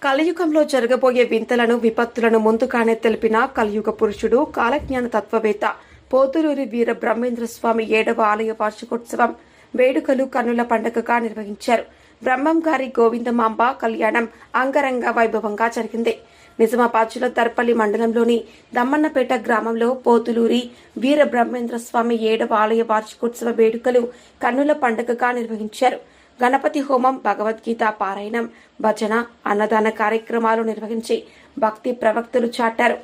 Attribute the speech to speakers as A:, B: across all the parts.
A: కలియుగంలో జరగబోయే వింతలను విపత్తులను ముందుగానే తెలిపిన కలియుగ పురుషుడు కాలజ్ఞాన తత్వవేత్త పోతులూరి వీర బ్రహ్మేంద్ర స్వామి 7వ ఆలయ వార్షికోత్సవం వేడుకలు కన్నుల పండుగగా నిర్వహించారు. బ్రహ్మం గారి గోవిందమాంబ కళ్యాణం అంగరంగ వైభవంగా జరిగింది. నిజామాబాద్ జిల్లా దర్పల్లి మండలంలోని దమ్మన్నపేట గ్రామంలో పోతులూరి వీర బ్రహ్మేంద్ర స్వామి 7వ ఆలయ వార్షికోత్సవ వేడుకలు కన్నుల పండుగగా నిర్వహించారు. గణపతి హోమం, భగవద్గీత పారాయణం, భజన, అన్నదాన కార్యక్రమాలు నిర్వహించి భక్తి ప్రవక్తలు చాటారు.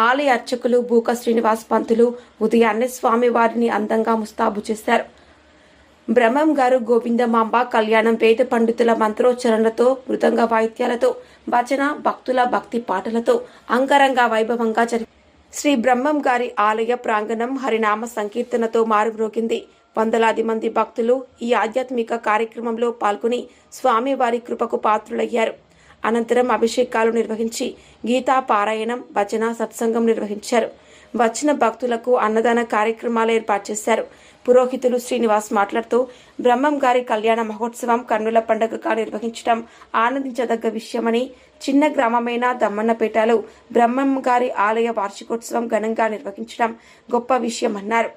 A: ఆలయ అర్చకులు బూక శ్రీనివాస్ పంతులు ఉదయాన్నే స్వామివారిని అందంగా ముస్తాబు చేశారు. బ్రహ్మం గారు గోవిందమాంబ కళ్యాణం వేద పండితుల మంత్రోచ్చరణలతో, మృదంగ వాయిద్యాలతో, భజన, భక్తుల భక్తి పాటలతో అంగరంగ వైభవంగా జరిగింది. శ్రీ బ్రహ్మం గారి ఆలయ ప్రాంగణం హరినామ సంకీర్తనతో మారుమ్రోగింది. వందలాది మంది భక్తులు ఈ ఆధ్యాత్మిక కార్యక్రమంలో పాల్గొని స్వామివారి కృపకు పాత్రులయ్యారు. అనంతరం అభిషేకాలు నిర్వహించి గీతా పారాయణం, భజన, సత్సంగం నిర్వహించారు. వచ్చిన భక్తులకు అన్నదాన కార్యక్రమాలు ఏర్పాటు చేశారు. పురోహితులు శ్రీనివాస్ మాట్లాడుతూ బ్రహ్మం గారి కళ్యాణ మహోత్సవం కన్నుల పండుగగా నిర్వహించడం ఆనందించదగ్గ విషయమని, చిన్న గ్రామమైన దమ్మన్నపేటలో బ్రహ్మం గారి ఆలయ వార్షికోత్సవం ఘనంగా నిర్వహించడం గొప్ప విషయమన్నారు.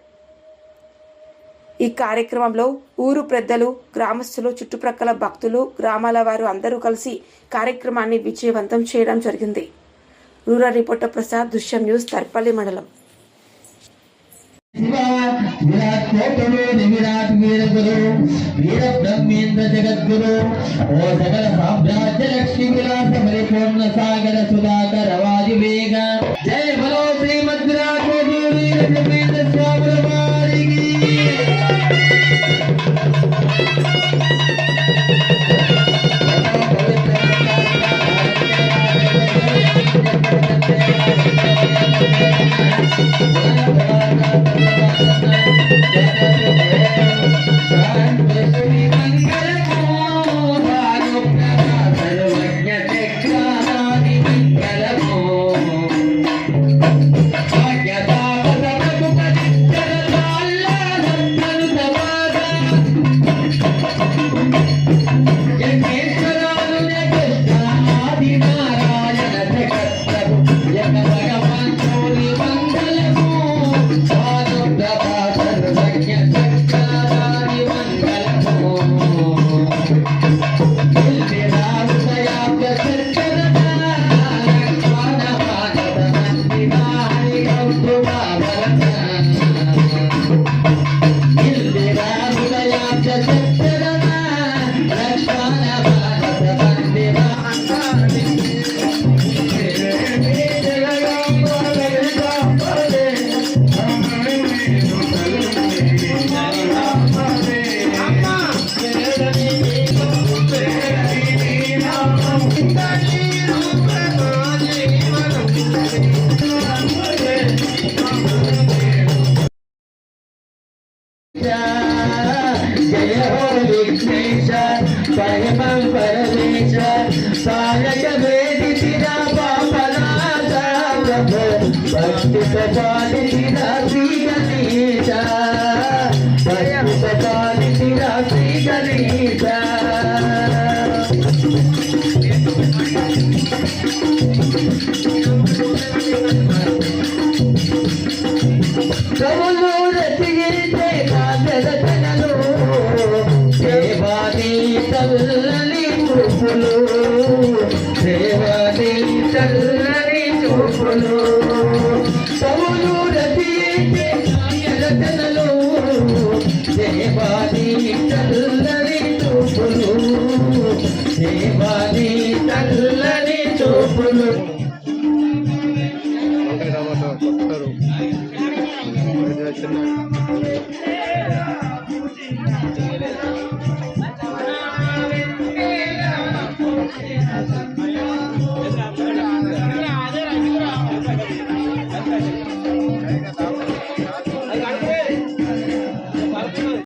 A: ఈ కార్యక్రమంలో ఊరు పెద్దలు, గ్రామస్తులు, చుట్టుప్రక్కల భక్తులు, గ్రామాల వారు అందరూ కలిసి కార్యక్రమాన్ని విజయవంతం చేయడం జరిగింది. రూరల్ రిపోర్టర్ ప్రసాద్, దృశ్యం న్యూస్, తర్పల్లి మండలం.
B: విరాట్ కోటలోని విరాట్ వీరగురు వీర బ్రహ్మేంద్ర జగద్గురు ఓ సకల సామ్రాజ్య లక్ష్మీ విలాస పరిపూర్ణ సాగర సుధాకర వాయువేగ జయ బలో శ్రీమద్ విరాట్ కోటూరి బ్రహ్మేంద్ర స్వామి వారికి. జయ హో విఘ్నేశ పరమం పరమేశ సాయక వేదితిన పాపనాశ ప్రభు భక్తి ప్రపాదితిన శ్రీ గణేశ భక్తి ప్రపాదితిన శ్రీ గణేశ. చల్లని చూపులు దేవాది చల్లని చూపులు పౌలు రతియే రతనలు దేవాది చల్లని చూపులు దేవాది చల్లని చూపులు.